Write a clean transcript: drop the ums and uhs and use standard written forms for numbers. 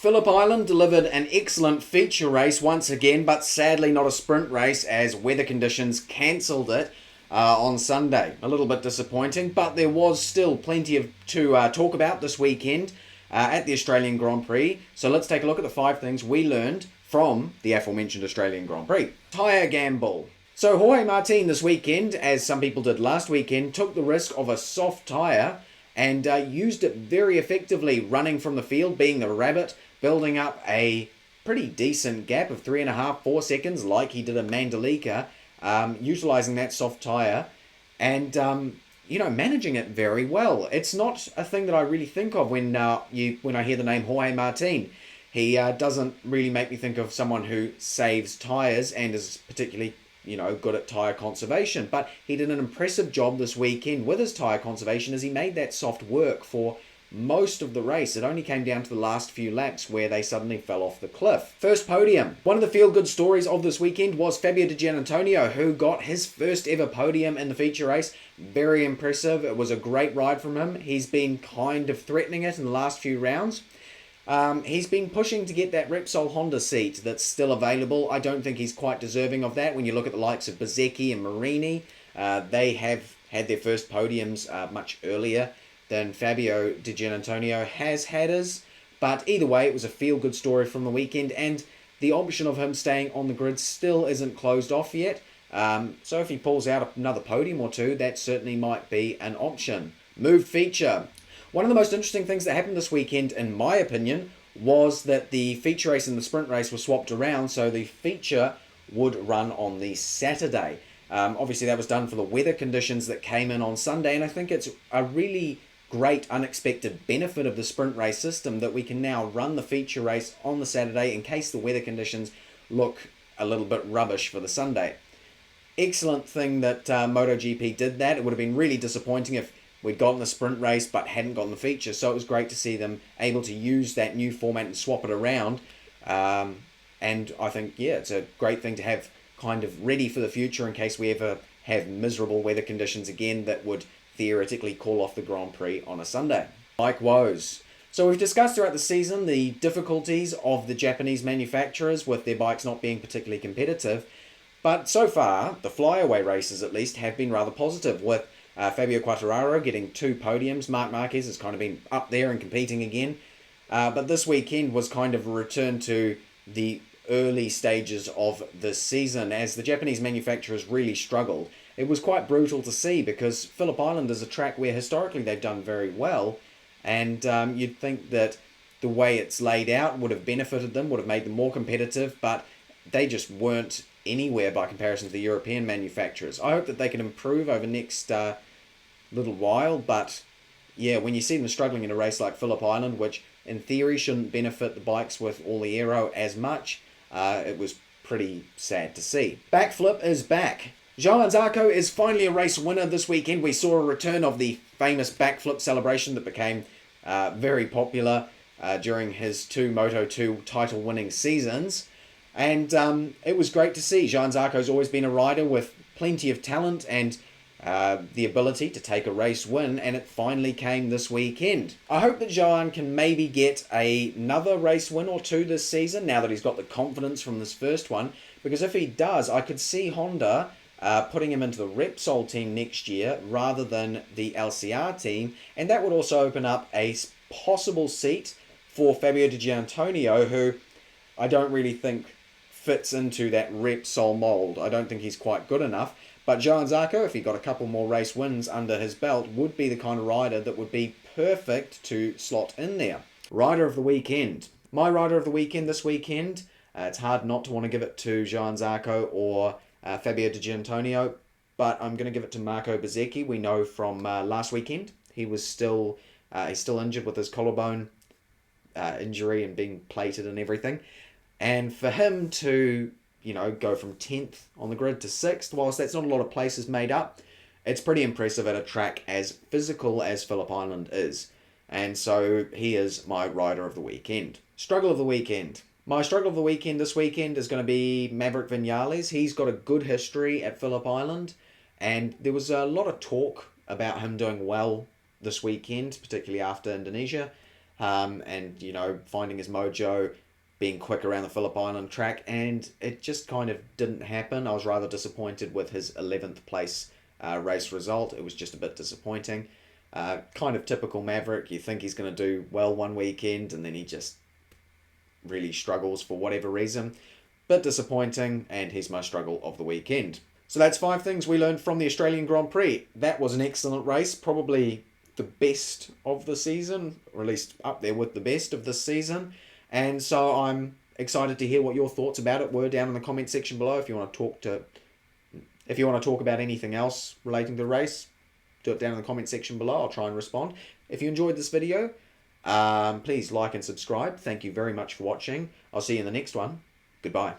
Phillip Island delivered an excellent feature race once again, but sadly not a sprint race as weather conditions cancelled it on Sunday. A little bit disappointing, but there was still plenty to talk about this weekend at the Australian Grand Prix. So let's take a look at the 5 things we learned from the aforementioned Australian Grand Prix. Tyre gamble. So Jorge Martin this weekend, as some people did last weekend, took the risk of a soft tyre and used it very effectively, running from the field, being the rabbit, building up a pretty decent gap of 3.5-4 seconds like he did in Mandalika, utilising that soft tyre and managing it very well. It's not a thing that I really think of when I hear the name Jorge Martin. He doesn't really make me think of someone who saves tyres and is particularly good at tyre conservation. But he did an impressive job this weekend with his tyre conservation as he made that soft work for most of the race. It only came down to the last few laps where they suddenly fell off the cliff. First podium. One of the feel-good stories of this weekend was Fabio Di Giannantonio, who got his first ever podium in the feature race. Very impressive. It was a great ride from him. He's been kind of threatening it in the last few rounds. He's been pushing to get that Repsol Honda seat that's still available. I don't think he's quite deserving of that. When you look at the likes of Bezzecchi and Marini, they have had their first podiums much earlier than Fabio Di Giannantonio has had his. But either way, it was a feel-good story from the weekend, and the option of him staying on the grid still isn't closed off yet. So if he pulls out another podium or two, that certainly might be an option. Moved feature. One of the most interesting things that happened this weekend, in my opinion, was that the feature race and the sprint race were swapped around, so the feature would run on the Saturday. Obviously, that was done for the weather conditions that came in on Sunday, and I think it's a really great unexpected benefit of the sprint race system that we can now run the feature race on the Saturday in case the weather conditions look a little bit rubbish for the Sunday. Excellent thing that MotoGP did that. It would have been really disappointing if we'd gotten the sprint race but hadn't gotten the feature, so it was great to see them able to use that new format and swap it around. And I think, it's a great thing to have kind of ready for the future in case we ever have miserable weather conditions again that would theoretically call off the Grand Prix on a Sunday. Bike woes. So we've discussed throughout the season the difficulties of the Japanese manufacturers with their bikes not being particularly competitive, but so far the flyaway races at least have been rather positive, with Fabio Quartararo getting 2 podiums. Marc Marquez has kind of been up there and competing again, but this weekend was kind of a return to the early stages of the season as the Japanese manufacturers really struggled. It was quite brutal to see because Phillip Island is a track where historically they've done very well, and you'd think that the way it's laid out would have benefited them, would have made them more competitive, but they just weren't anywhere by comparison to the European manufacturers. I hope that they can improve over the next little while, but when you see them struggling in a race like Phillip Island, which in theory shouldn't benefit the bikes with all the aero as much, it was pretty sad to see. Backflip is back. Johann Zarco is finally a race winner this weekend. We saw a return of the famous backflip celebration that became very popular during his 2 Moto 2 title-winning seasons. And it was great to see. Johann Zarco's always been a rider with plenty of talent and the ability to take a race win, and it finally came this weekend. I hope that Johann can maybe get another race win or 2 this season, now that he's got the confidence from this first one, because if he does, I could see Honda putting him into the Repsol team next year rather than the LCR team, and that would also open up a possible seat for Fabio Di Giannantonio, who I don't really think fits into that Repsol mould. I don't think he's quite good enough, but Johann Zarco, if he got a couple more race wins under his belt, would be the kind of rider that would be perfect to slot in there. Rider of the weekend. My rider of the weekend this weekend, it's hard not to want to give it to Johann Zarco or Fabio Di Giannantonio, but I'm going to give it to Marco Bezzecchi. We know from last weekend he was he's still injured with his collarbone injury and being plated and everything. And for him to, go from 10th on the grid to 6th, whilst that's not a lot of places made up, it's pretty impressive at a track as physical as Phillip Island is. And so he is my rider of the weekend. Struggle of the weekend. My struggle of the weekend this weekend is going to be Maverick Vinales. He's got a good history at Phillip Island, and there was a lot of talk about him doing well this weekend, particularly after Indonesia. and, you know, finding his mojo, being quick around the Phillip Island track, and it just kind of didn't happen. I was rather disappointed with his 11th place race result. It was just a bit disappointing. Kind of typical Maverick. You think he's going to do well one weekend, and then he just really struggles for whatever reason. Bit disappointing, and here's my struggle of the weekend. So that's 5 things we learned from the Australian Grand Prix. That was an excellent race, probably the best of the season, or at least up there with the best of this season. And so I'm excited to hear what your thoughts about it were down in the comment section below. If you want to talk about anything else relating to the race, do it down in the comment section below. I'll try and respond. If you enjoyed this video, please like and subscribe. Thank you very much for watching. I'll see you in the next one. Goodbye.